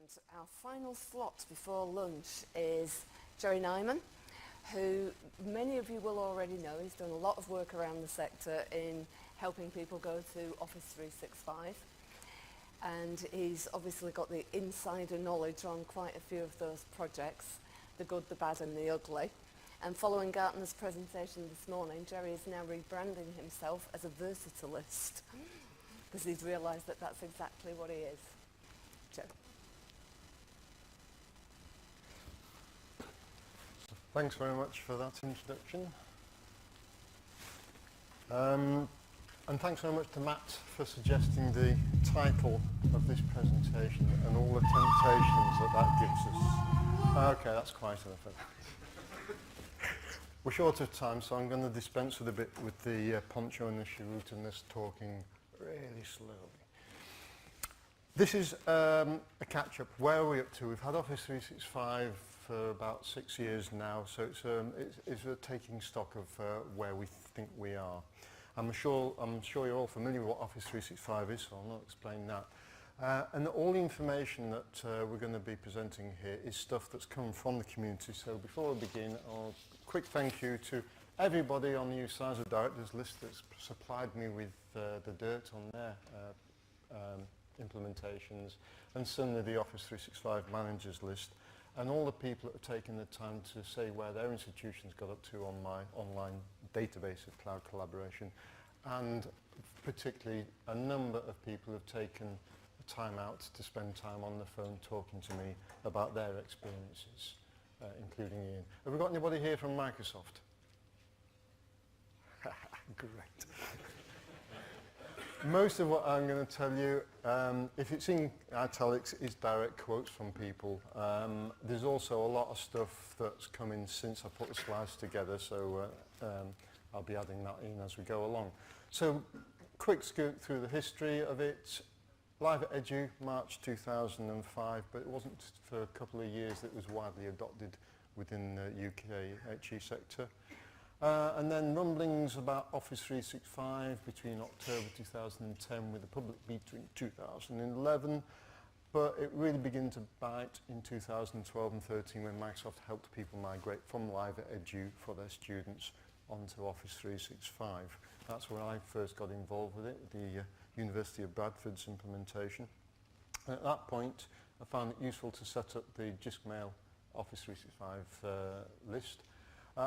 And our final slot before lunch is Jerry Niman, who many of you will already know. He's done a lot of work around the sector in helping people go to Office 365. And he's obviously got the insider knowledge on quite a few of those projects, the good, the bad and the ugly. And following Gartner's presentation this morning, Jerry is now rebranding himself as a versatilist because he's realised that that's exactly what he is. Jerry. Thanks very much for that introduction. And thanks very much to Matt for suggesting the title of this presentation and all the temptations that gives us. Okay, that's quite enough of that. We're short of time, so I'm going to dispense with a bit with the poncho and the cheroot and this talking really slowly. This is a catch-up. Where are we up to? We've had Office 365 for about 6 years now, so it's a taking stock of where we think we are. I'm sure you're all familiar with what Office 365 is, so I'll not explain that. And all the information that we're going to be presenting here is stuff that's come from the community. So before we begin, a quick thank you to everybody on the UCISA directors list that's supplied me with the dirt on their implementations, and certainly the Office 365 managers list, and all the people that have taken the time to say where their institutions got up to on my online database of cloud collaboration, and particularly a number of people have taken the time out to spend time on the phone talking to me about their experiences, including Ian. Have we got anybody here from Microsoft? Great. Most of what I'm going to tell you, if it's in italics, is direct quotes from people. There's also a lot of stuff that's come in since I put the slides together, so I'll be adding that in as we go along. So, quick scoop through the history of it. Live at Edu, March 2005, but it wasn't for a couple of years that it was widely adopted within the UK HE sector. And then rumblings about Office 365 between October 2010 with the public beta in 2011, but it really began to bite in 2012 and 13 when Microsoft helped people migrate from Live at Edu for their students onto Office 365. That's where I first got involved with it, the University of Bradford's implementation. And at that point, I found it useful to set up the JISC-Mail Office 365 list.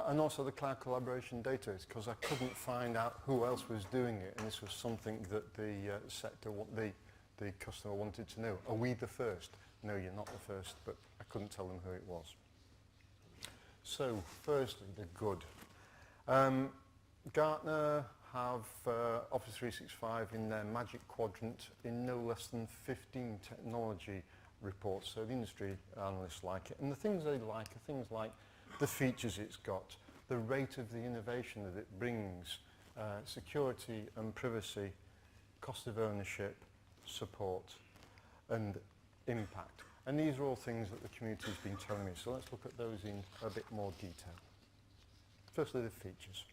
And also the cloud collaboration database, because I couldn't find out who else was doing it, and this was something that the sector, the customer wanted to know. Are we the first? No, you're not the first, but I couldn't tell them who it was. So, firstly, the good. Gartner have Office 365 in their Magic Quadrant in no less than 15 technology reports, so the industry analysts like it. And the things they like are things like the features it's got, the rate of the innovation that it brings, security and privacy, cost of ownership, support, and impact. And these are all things that the community has been telling me, so let's look at those in a bit more detail. Firstly, the features.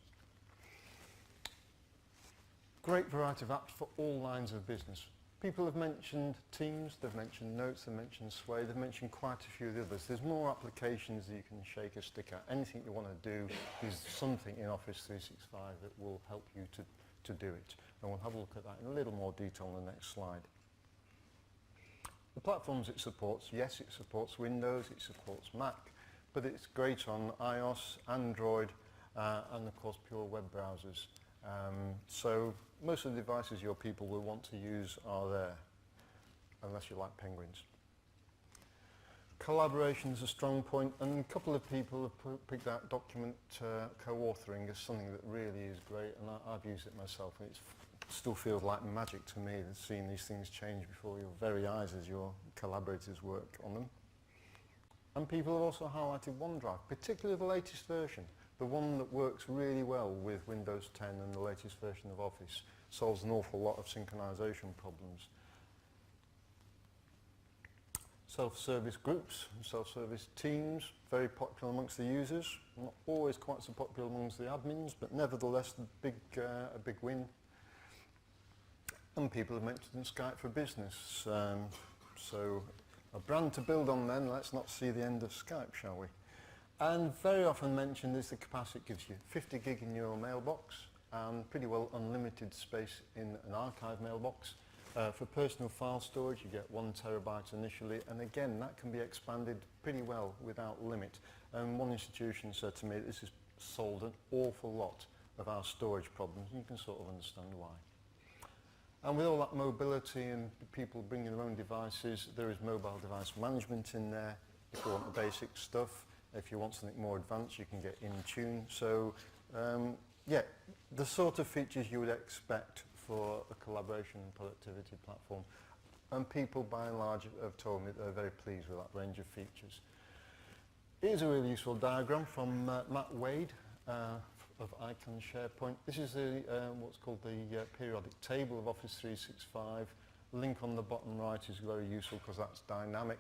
Great variety of apps for all lines of business. People have mentioned Teams, they've mentioned Notes, they've mentioned Sway, they've mentioned quite a few of the others. There's more applications that you can shake a stick at. Anything you want to do is something in Office 365 that will help you to do it. And we'll have a look at that in a little more detail on the next slide. The platforms it supports, yes, it supports Windows, it supports Mac, but it's great on iOS, Android, and of course pure web browsers. So most of the devices your people will want to use are there, unless you like penguins. Collaboration is a strong point, and a couple of people have picked out document co-authoring as something that really is great, and I've used it myself, and it still feels like magic to me, seeing these things change before your very eyes as your collaborators work on them. And people have also highlighted OneDrive, particularly the latest version. The one that works really well with Windows 10 and the latest version of Office, solves an awful lot of synchronization problems. Self-service groups and self-service teams, very popular amongst the users, not always quite so popular amongst the admins, but nevertheless a big win. And people have mentioned Skype for Business. So A brand to build on then, let's not see the end of Skype, shall we? And very often mentioned is the capacity it gives you. 50 gig in your mailbox and pretty well unlimited space in an archive mailbox. For personal file storage you get 1 terabyte initially, and again that can be expanded pretty well without limit. And one institution said to me this has solved an awful lot of our storage problems, and you can sort of understand why. And with all that mobility and people bringing their own devices, there is mobile device management in there. If you want the basic stuff, if you want something more advanced, you can get in tune. So, yeah, the sort of features you would expect for a collaboration and productivity platform. And people, by and large, have told me they're very pleased with that range of features. Here's a really useful diagram from Matt Wade of Icon SharePoint. This is the, what's called the periodic table of Office 365. Link on the bottom right is very useful because that's dynamic.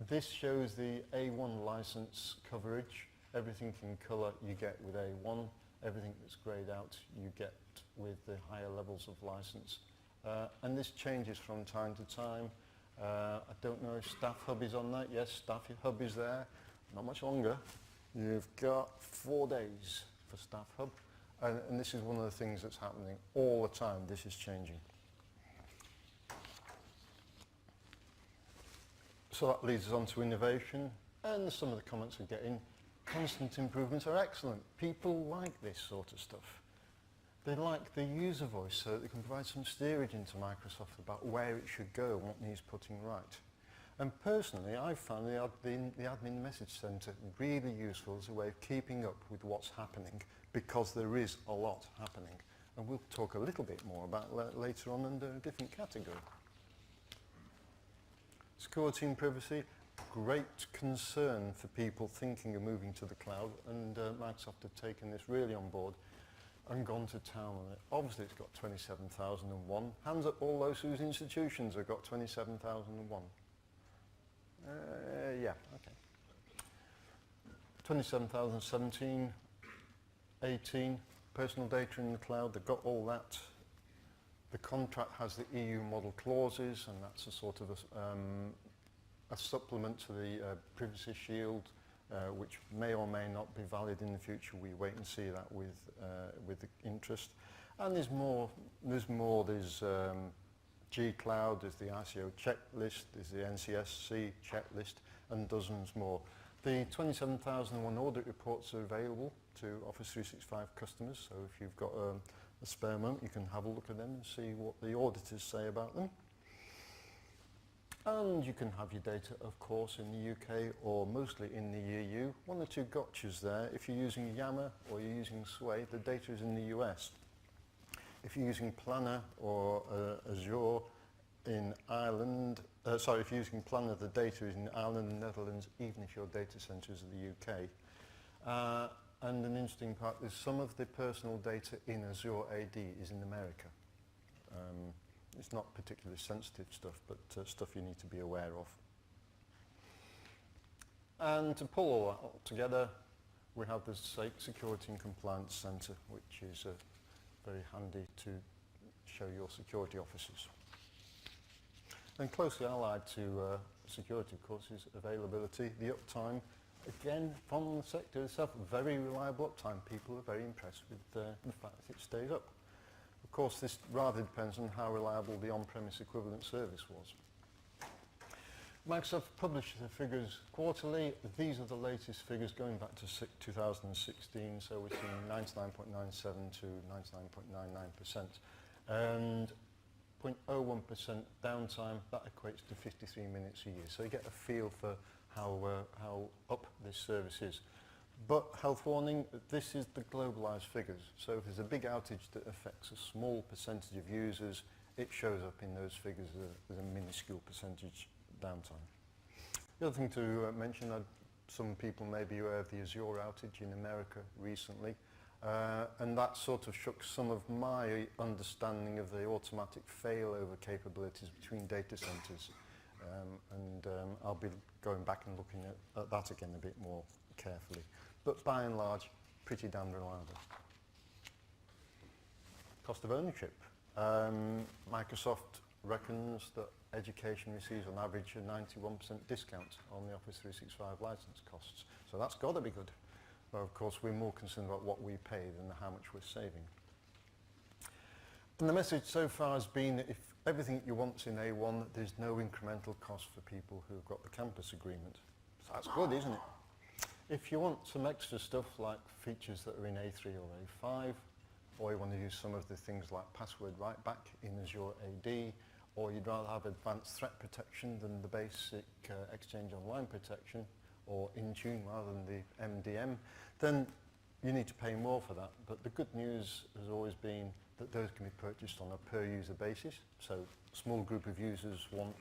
This shows the A1 license coverage. Everything in colour you get with A1. Everything that's greyed out you get with the higher levels of license. And this changes from time to time. I don't know if Staff Hub is on that. Yes, Staff Hub is there. Not much longer. You've got 4 days for Staff Hub. And this is one of the things that's happening all the time. This is changing. So that leads us on to innovation. And some of the comments we're getting. Constant improvements are excellent. People like this sort of stuff. They like the user voice so that they can provide some steerage into Microsoft about where it should go and what needs putting right. And personally, I've found the admin message center really useful as a way of keeping up with what's happening, because there is a lot happening. And we'll talk a little bit more about that later on under a different category. Security and privacy, great concern for people thinking of moving to the cloud, and Microsoft have taken this really on board and gone to town on it. Obviously it's got 27001. Hands up all those whose institutions have got 27001. Yeah, okay. 27,017, 18, personal data in the cloud, they've got all that. The contract has the EU model clauses, and that's a sort of a supplement to the Privacy Shield, which may or may not be valid in the future. We wait and see that with the interest. And there's more. There's G-Cloud, there's the ICO checklist, there's the NCSC checklist, and dozens more. The 27,001 audit reports are available to Office 365 customers, so if you've got a spare moment, you can have a look at them and see what the auditors say about them. And you can have your data, of course, in the UK or mostly in the EU. One or two gotchas there. If you're using Yammer or you're using Sway, the data is in the US. If you're using Planner or Azure in Ireland, if you're using Planner, the data is in Ireland and Netherlands, even if your data centre is in the UK. And an interesting part is some of the personal data in Azure AD is in America. It's not particularly sensitive stuff, but stuff you need to be aware of. And to pull all that all together, we have the Security and Compliance Centre, which is very handy to show your security officers. And closely allied to security, of course, is availability. The uptime, again, from the sector itself, very reliable uptime. People are very impressed with the fact that it stays up. Of course, this rather depends on how reliable the on-premise equivalent service was. Microsoft publishes the figures quarterly. These are the latest figures going back to 2016, so we're seeing 99.97 to 99.99%. And 0.01% downtime, that equates to 53 minutes a year. So you get a feel for how up this service is. But health warning, this is the globalized figures. So if there's a big outage that affects a small percentage of users, it shows up in those figures as a minuscule percentage downtime. The other thing to mention, some people may be aware of the Azure outage in America recently, and that sort of shook some of my understanding of the automatic failover capabilities between data centers. I'll be going back and looking at that again a bit more carefully. But by and large, pretty damn reliable. Cost of ownership. Microsoft reckons that education receives on average a 91% discount on the Office 365 license costs. So that's got to be good. But of course, we're more concerned about what we pay than how much we're saving. And the message so far has been that if everything you want's in A1, there's no incremental cost for people who've got the campus agreement. So that's good, isn't it? If you want some extra stuff like features that are in A3 or A5, or you want to use some of the things like password write back in Azure AD, or you'd rather have advanced threat protection than the basic Exchange Online protection, or Intune rather than the MDM, then you need to pay more for that. But the good news has always been that those can be purchased on a per user basis. So a small group of users want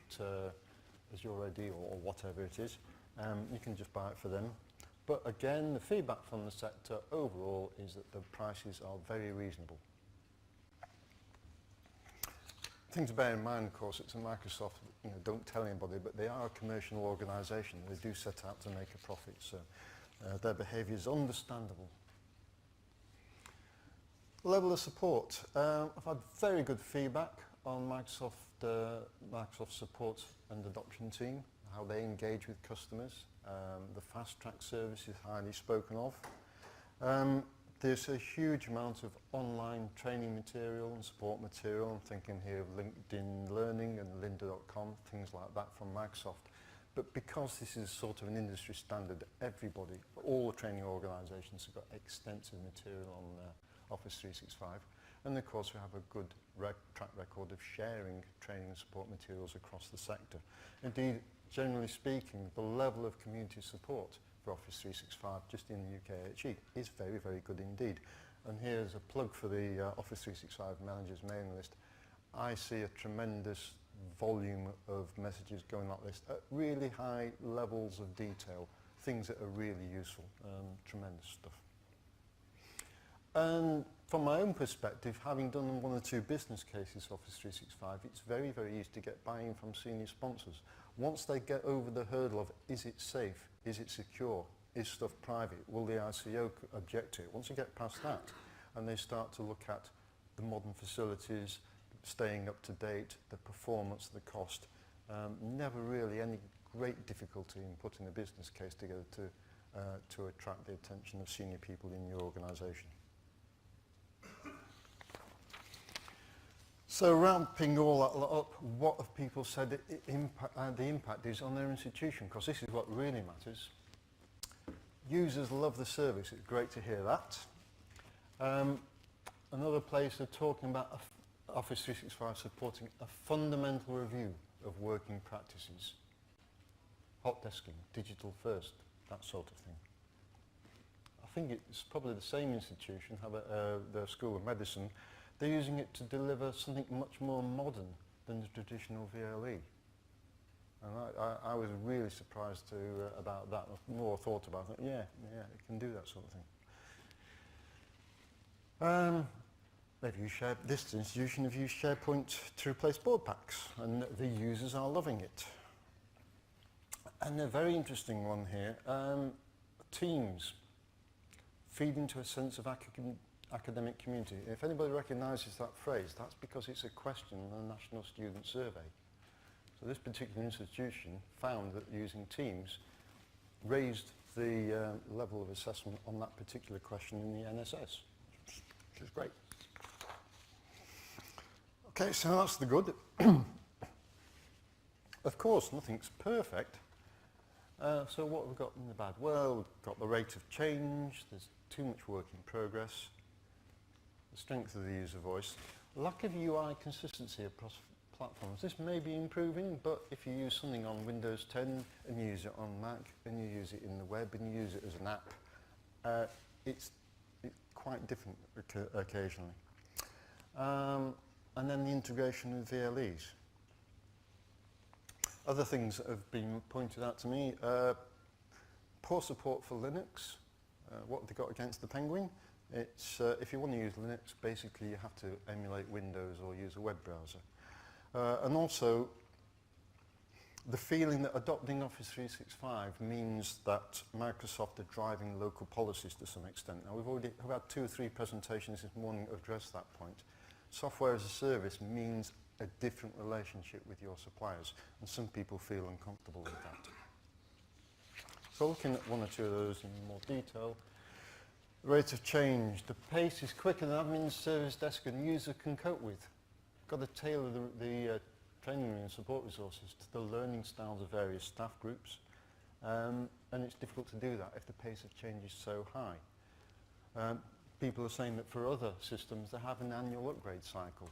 Azure AD or whatever it is, you can just buy it for them. But again, the feedback from the sector overall is that the prices are very reasonable. Thing to bear in mind, of course, it's a Microsoft, don't tell anybody, but they are a commercial organisation. They do set out to make a profit, so their behaviour is understandable. Level of support. I've had very good feedback on Microsoft support and adoption team, how they engage with customers. The fast track service is highly spoken of. There's a huge amount of online training material and support material. I'm thinking here of LinkedIn Learning and lynda.com, things like that from Microsoft. But because this is sort of an industry standard, everybody, all the training organisations have got extensive material on Office 365. And of course we have a good track record of sharing training and support materials across the sector. Indeed, generally speaking, the level of community support for Office 365 just in the UKHE is very, very good indeed. And here's a plug for the Office 365 managers mailing list. I see a tremendous volume of messages going like this at really high levels of detail, things that are really useful, tremendous stuff. And from my own perspective, having done one or two business cases for Office 365, it's very, very easy to get buy-in from senior sponsors. Once they get over the hurdle of, is it safe, is it secure, is stuff private, will the ICO object to it? Once you get past that, and they start to look at the modern facilities, staying up to date, the performance, the cost, never really any great difficulty in putting a business case together to attract the attention of senior people in your organisation. So ramping all that up, what have people said the impact is on their institution? Because this is what really matters. Users love the service, it's great to hear that. Another place they're talking about Office 365 supporting a fundamental review of working practices. Hot desking, digital first, that sort of thing. I think it's probably the same institution, the School of Medicine. They're using it to deliver something much more modern than the traditional VLE. And I was really surprised about that. The more I thought about it, yeah, it can do that sort of thing. This institution have used SharePoint to replace board packs, and the users are loving it. And a very interesting one here, Teams, feed into a sense of academic community. If anybody recognises that phrase, that's because it's a question in the National Student Survey. So this particular institution found that using Teams raised the level of assessment on that particular question in the NSS, which is great. Okay, so that's the good. Of course, nothing's perfect. So what have we got in the bad? Well, we've got the rate of change, there's too much work in progress, the strength of the user voice, lack of UI consistency across platforms. This may be improving, but if you use something on Windows 10 and you use it on Mac and you use it in the web and you use it as an app, it's quite different occasionally. And then the integration with VLEs. Other things that have been pointed out to me, poor support for Linux. What have they got against the Penguin? It's, if you want to use Linux, basically you have to emulate Windows or use a web browser. And also, the feeling that adopting Office 365 means that Microsoft are driving local policies to some extent. Now we've had 2 or 3 presentations this morning that address that point. Software as a service means a different relationship with your suppliers, and some people feel uncomfortable with that. So looking at one or two of those in more detail, rate of change. The pace is quicker than admin, service desk and user can cope with. Got to tailor the training and support resources to the learning styles of various staff groups, and it's difficult to do that if the pace of change is so high. People are saying that for other systems they have an annual upgrade cycle.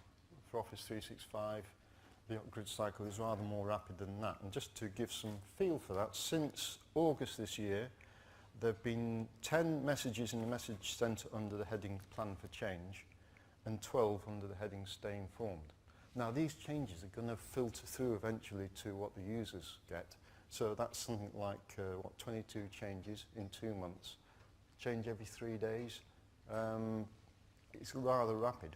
For Office 365 the upgrade cycle is rather more rapid than that, and just to give some feel for that, since August this year there have been 10 messages in the message centre under the heading Plan for Change and 12 under the heading Stay Informed. Now these changes are going to filter through eventually to what the users get. So that's something like 22 changes in 2 months. Change every 3 days. It's rather rapid.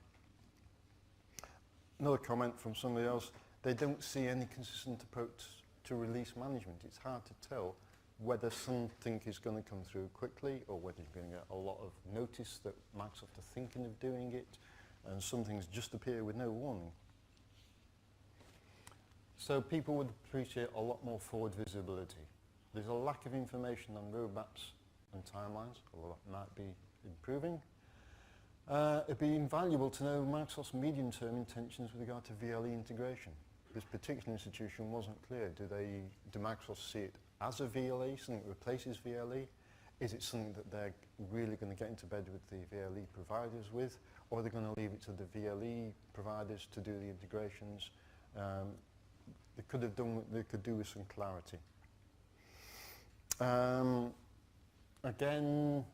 Another comment from somebody else, they don't see any consistent approach to release management. It's hard to tell whether something is going to come through quickly or whether you're going to get a lot of notice that Microsoft are thinking of doing it and some things just appear with no warning. So people would appreciate a lot more forward visibility. There's a lack of information on roadmaps and timelines, although that might be improving. It'd be invaluable to know Microsoft's medium-term intentions with regard to VLE integration. This particular institution wasn't clear. Do Microsoft see it as a VLE, something that replaces VLE? Is it something that they're really going to get into bed with the VLE providers with, or are they going to leave it to the VLE providers to do the integrations? They could do with some clarity. Again,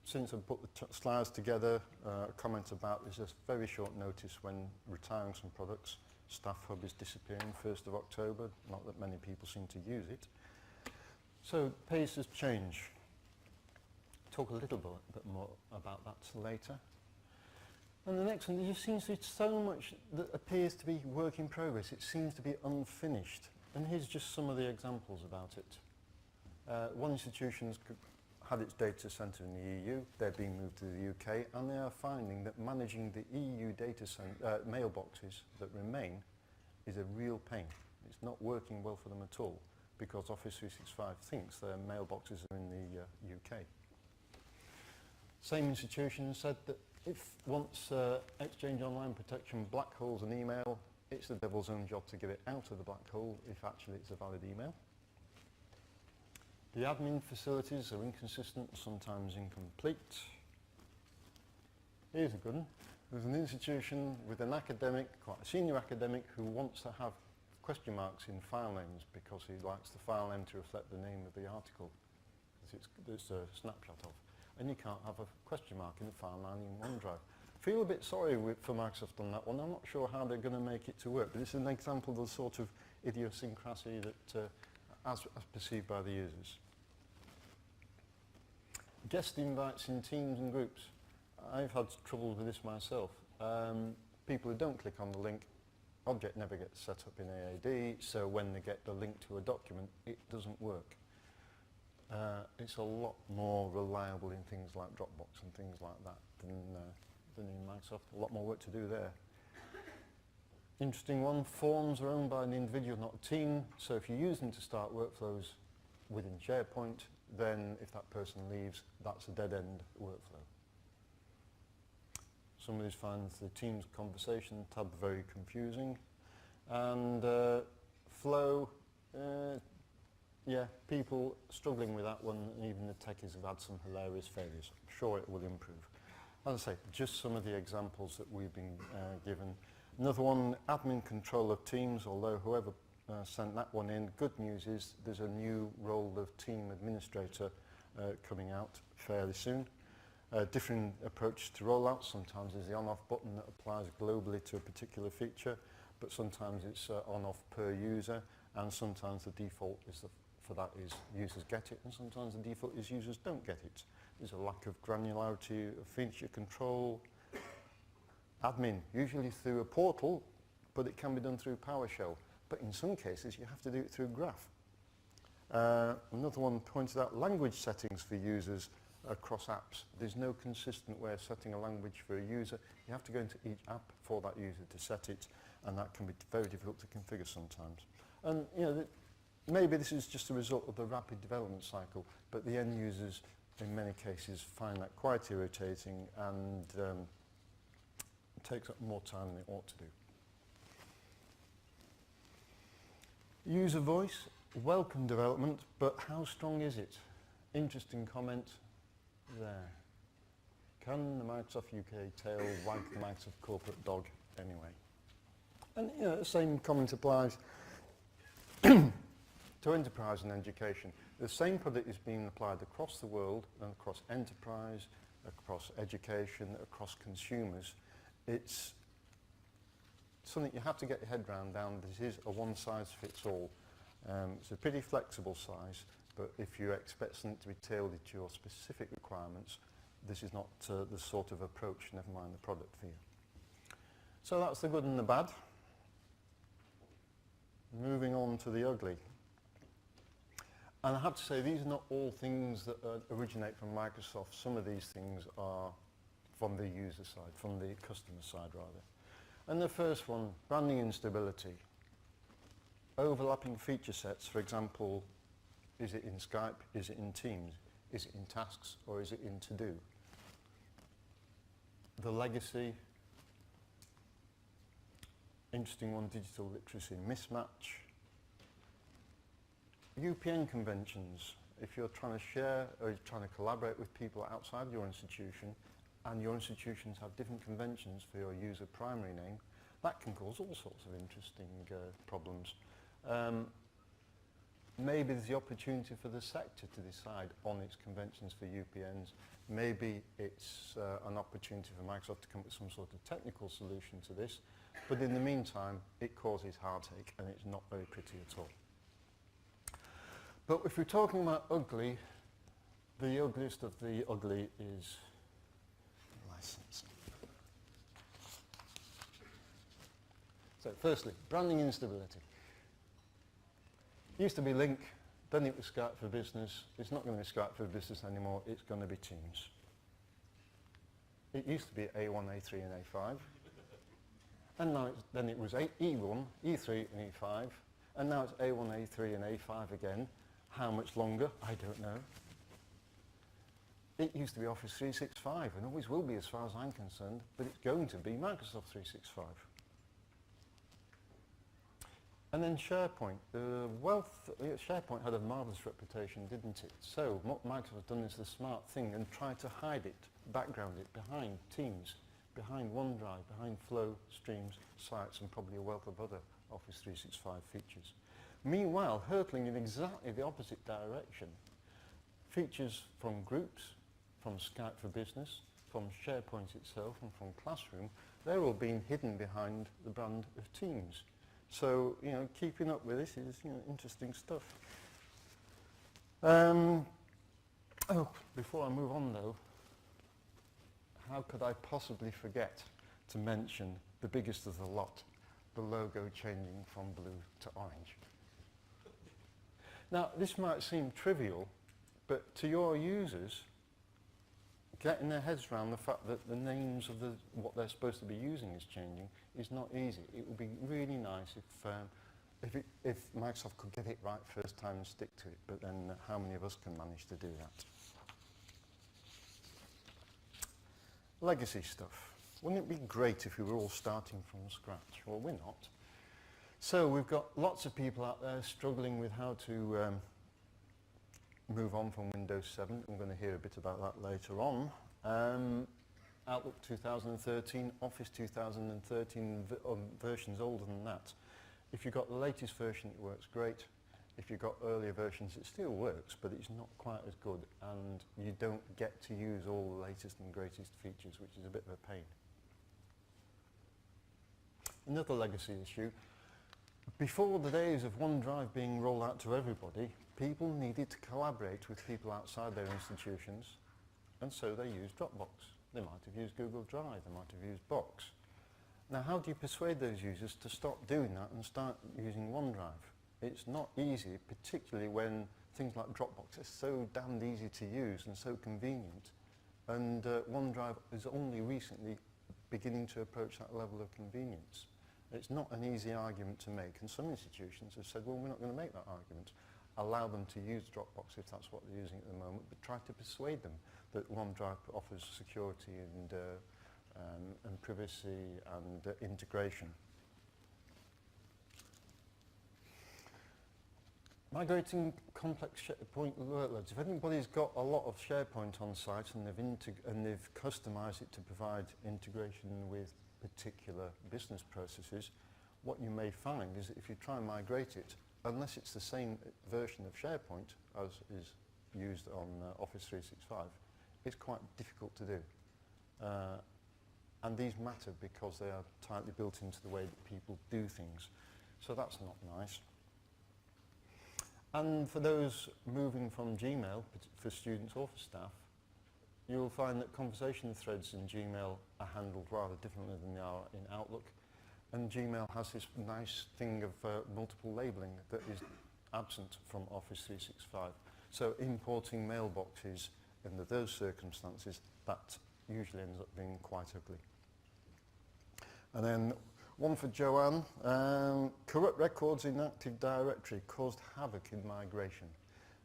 since I put the slides together, a comment about there's just very short notice when retiring some products. Staff Hub is disappearing 1st of October, not that many people seem to use it. So pace has changed. Talk a little bit more about that later. And the next one, there just seems to be so much that appears to be work in progress. It seems to be unfinished. And here's just some of the examples about it. One institution's had its data centre in the EU, they're being moved to the UK, and they are finding that managing the EU data mailboxes that remain is a real pain. It's not working well for them at all, because Office 365 thinks their mailboxes are in the UK. Same institution said that if once Exchange Online Protection black holes an email, it's the devil's own job to get it out of the black hole if actually it's a valid email. The admin facilities are inconsistent, sometimes incomplete. Here's a good one. There's an institution with an academic, quite a senior academic, who wants to have question marks in file names because he likes the file name to reflect the name of the article that it's a snapshot of. And you can't have a question mark in the file name in OneDrive. Feel a bit sorry for Microsoft on that one. I'm not sure how they're going to make it to work, but this is an example of the sort of idiosyncrasy that as perceived by the users. Guest invites in teams and groups. I've had trouble with this myself. People who don't click on the link, object never gets set up in AAD, so when they get the link to a document, it doesn't work. It's a lot more reliable in things like Dropbox and things like that than in Microsoft. A lot more work to do there. Interesting one, forms are owned by an individual, not a team, so if you use them to start workflows within SharePoint, then if that person leaves, that's a dead-end workflow. Somebody finds the Teams conversation tab very confusing. And Flow, yeah, people struggling with that one, and even the techies have had some hilarious failures. I'm sure it will improve. As I say, just some of the examples that we've been given. Another one, admin control of Teams, although whoever sent that one in, good news is there's a new role of team administrator coming out fairly soon. Different approach to rollouts. Sometimes there's the on-off button that applies globally to a particular feature, but sometimes it's on-off per user, and sometimes the default is for that is users get it, and sometimes the default is users don't get it. There's a lack of granularity of feature control. Admin, usually through a portal, but it can be done through PowerShell. But in some cases, you have to do it through Graph. Another one pointed out language settings for users across apps. There's no consistent way of setting a language for a user. You have to go into each app for that user to set it. and that can be very difficult to configure sometimes. And you know, maybe this is just a result of the rapid development cycle, but the end users in many cases find that quite irritating and takes up more time than it ought to do. User voice, welcome development, but how strong is it? Interesting comment there. Can the Microsoft UK tail wag the Microsoft corporate dog anyway? And you know, the same comment applies to enterprise and education. The same product is being applied across the world and across enterprise, across education, across consumers. It's something you have to get your head around down. This is a one-size-fits-all. It's a pretty flexible size, but if you expect something to be tailored to your specific requirements, this is not the sort of approach, never mind the product for you. So that's the good and the bad. Moving on to the ugly. And I have to say, these are not all things that originate from Microsoft. Some of these things are from the user side, from the customer side rather. And the first one, branding instability. Overlapping feature sets, for example, is it in Skype, is it in Teams, is it in Tasks, or is it in To Do? The legacy, interesting one, digital literacy, mismatch. UPN conventions, if you're trying to share or you're trying to collaborate with people outside your institution and your institutions have different conventions for your user primary name, that can cause all sorts of interesting problems. Maybe there's the opportunity for the sector to decide on its conventions for UPNs. Maybe it's an opportunity for Microsoft to come up with some sort of technical solution to this. But in the meantime, it causes heartache and it's not very pretty at all. But if we're talking about ugly, the ugliest of the ugly is licensing. So firstly, branding instability. Used to be Link, then it was Skype for Business. It's not going to be Skype for Business anymore, it's going to be Teams. It used to be A1, A3 and A5. And now then it was E1, E3 and E5. And now it's A1, A3 and A5 again. How much longer? I don't know. It used to be Office 365 and always will be as far as I'm concerned, but it's going to be Microsoft 365. And then SharePoint. SharePoint had a marvellous reputation, didn't it? So what Microsoft has done is the smart thing and tried to hide it, background it, behind Teams, behind OneDrive, behind Flow, Streams, Sites, and probably a wealth of other Office 365 features. Meanwhile, hurtling in exactly the opposite direction. Features from groups, from Skype for Business, from SharePoint itself, and from Classroom, they're all being hidden behind the brand of Teams. So, you know, keeping up with this is, you know, interesting stuff. Before I move on though, how could I possibly forget to mention the biggest of the lot, the logo changing from blue to orange. Now, this might seem trivial, but to your users, getting their heads around the fact that the names of what they're supposed to be using is changing is not easy. It would be really nice if Microsoft could get it right first time and stick to it, but then how many of us can manage to do that? Legacy stuff. Wouldn't it be great if we were all starting from scratch? Well, we're not. So we've got lots of people out there struggling with how to move on from Windows 7. We're going to hear a bit about that later on. Outlook 2013, Office 2013 versions older than that. If you've got the latest version, it works great. If you've got earlier versions, it still works, but it's not quite as good, and you don't get to use all the latest and greatest features, which is a bit of a pain. Another legacy issue. Before the days of OneDrive being rolled out to everybody, people needed to collaborate with people outside their institutions, and so they used Dropbox. They might have used Google Drive, they might have used Box. Now, how do you persuade those users to stop doing that and start using OneDrive? It's not easy, particularly when things like Dropbox are so damned easy to use and so convenient, and OneDrive is only recently beginning to approach that level of convenience. It's not an easy argument to make, and some institutions have said, well, we're not going to make that argument. Allow them to use Dropbox if that's what they're using at the moment, but try to persuade them that OneDrive offers security and privacy and integration. Migrating complex SharePoint workloads. If anybody's got a lot of SharePoint on site and they've customized it to provide integration with particular business processes, what you may find is that if you try and migrate it, unless it's the same version of SharePoint as is used on Office 365, it's quite difficult to do. And these matter because they are tightly built into the way that people do things. So that's not nice. And for those moving from Gmail, for students or for staff, you'll find that conversation threads in Gmail are handled rather differently than they are in Outlook. And Gmail has this nice thing of multiple labeling that is absent from Office 365. So importing mailboxes under those circumstances, that usually ends up being quite ugly. And then one for Joanne. Corrupt records in Active Directory caused havoc in migration.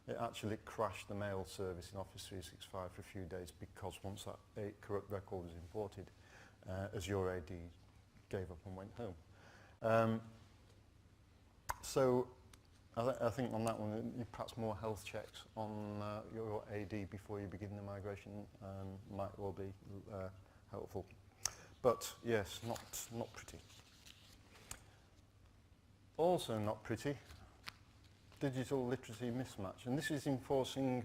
It actually crashed the mail service in Office 365 for a few days because once that corrupt record was imported, Azure AD gave up and went home. So I think on that one, perhaps more health checks on your AD before you begin the migration might well be helpful. But yes, not pretty. Also not pretty, digital literacy mismatch. And this is enforcing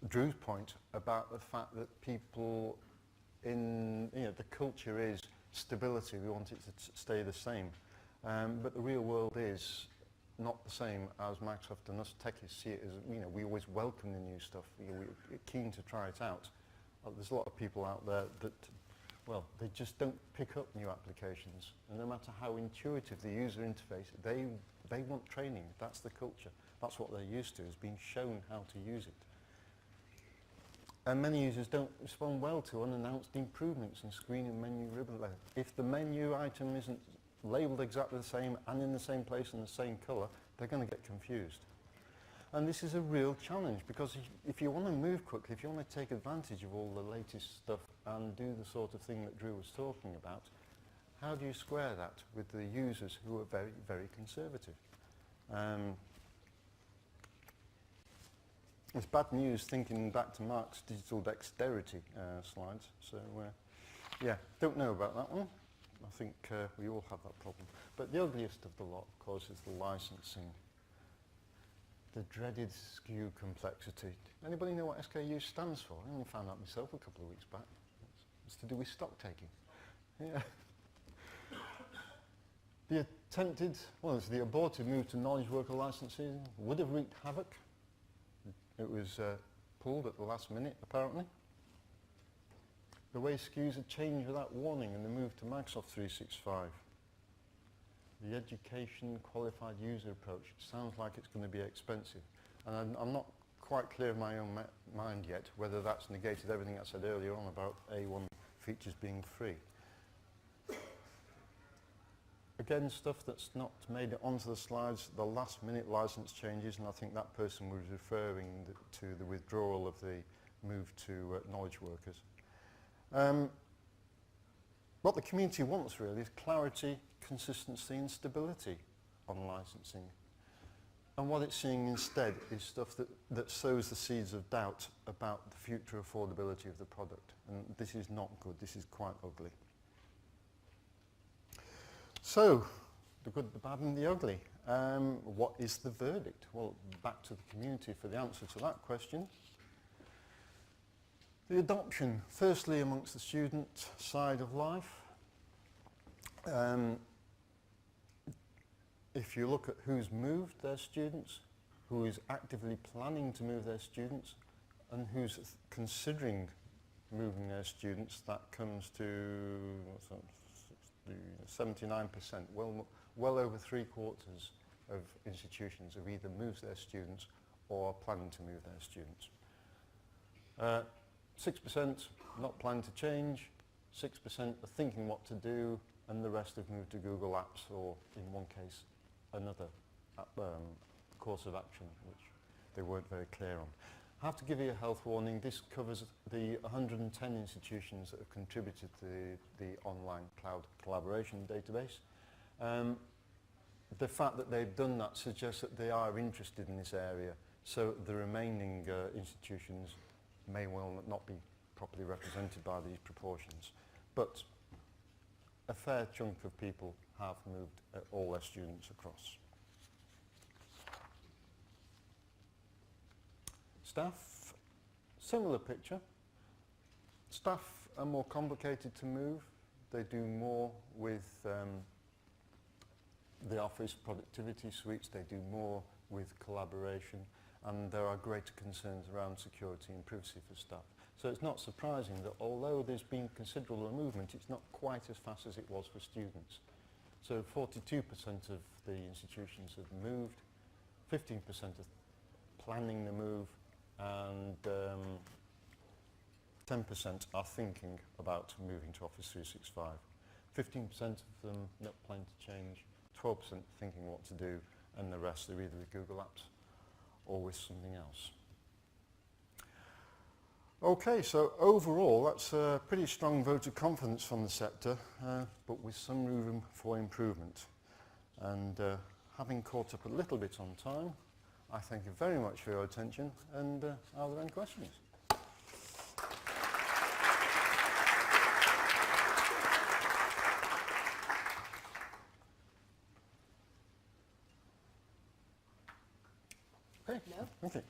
Drew's point about the fact that people the culture is stability. We want it to stay the same. But the real world is not the same as Microsoft and us techies see it as, we always welcome the new stuff. We're keen to try it out. There's a lot of people out there that, well, they just don't pick up new applications. And no matter how intuitive the user interface, they want training. That's the culture. That's what they're used to, is being shown how to use it. And many users don't respond well to unannounced improvements in screen and menu ribbon layout. If the menu item isn't labelled exactly the same and in the same place and the same colour, they're going to get confused. And this is a real challenge because if you want to move quickly, if you want to take advantage of all the latest stuff and do the sort of thing that Drew was talking about, how do you square that with the users who are very, very conservative? It's bad news thinking back to Mark's digital dexterity slides. So, yeah, don't know about that one. I think we all have that problem. But the ugliest of the lot, of course, is the licensing. The dreaded SKU complexity. Anybody know what SKU stands for? I only found out myself a couple of weeks back. It's to do with stock taking. Yeah. The the aborted move to knowledge worker licensing would have wreaked havoc. It was pulled at the last minute, apparently. The way SKUs had changed without warning in the move to Microsoft 365. The education qualified user approach sounds like it's going to be expensive. And I'm not quite clear in my own mind yet whether that's negated everything I said earlier on about A1 features being free. Again, stuff that's not made it onto the slides, the last minute license changes, and I think that person was referring to the withdrawal of the move to knowledge workers. What the community wants really is clarity, consistency and stability on licensing. And what it's seeing instead is stuff that sows the seeds of doubt about the future affordability of the product. And this is not good, this is quite ugly. So, the good, the bad and the ugly. What is the verdict? Well, back to the community for the answer to that question. The adoption, firstly amongst the student side of life. If you look at who's moved their students, who is actively planning to move their students, and who's considering moving their students, that comes to 79%. Well over 3/4 of institutions have either moved their students or are planning to move their students. 6% not planning to change, 6% are thinking what to do, and the rest have moved to Google Apps, or in one case, another course of action, which they weren't very clear on. I have to give you a health warning. This covers the 110 institutions that have contributed to the online cloud collaboration database. The fact that they've done that suggests that they are interested in this area, so the remaining institutions may well not be properly represented by these proportions. But a fair chunk of people have moved all their students across. Staff, similar picture. Staff are more complicated to move. They do more with the Office productivity suites, they do more with collaboration, and there are greater concerns around security and privacy for staff. So it's not surprising that although there's been considerable movement, it's not quite as fast as it was for students. So 42% of the institutions have moved, 15% are planning the move, and 10% are thinking about moving to Office 365. 15% of them not planning to change, 12% thinking what to do, and the rest are either with Google Apps or with something else. Okay, so overall that's a pretty strong vote of confidence from the sector, but with some room for improvement. And having caught up a little bit on time, I thank you very much for your attention, and are there any questions? Okay. No. Okay.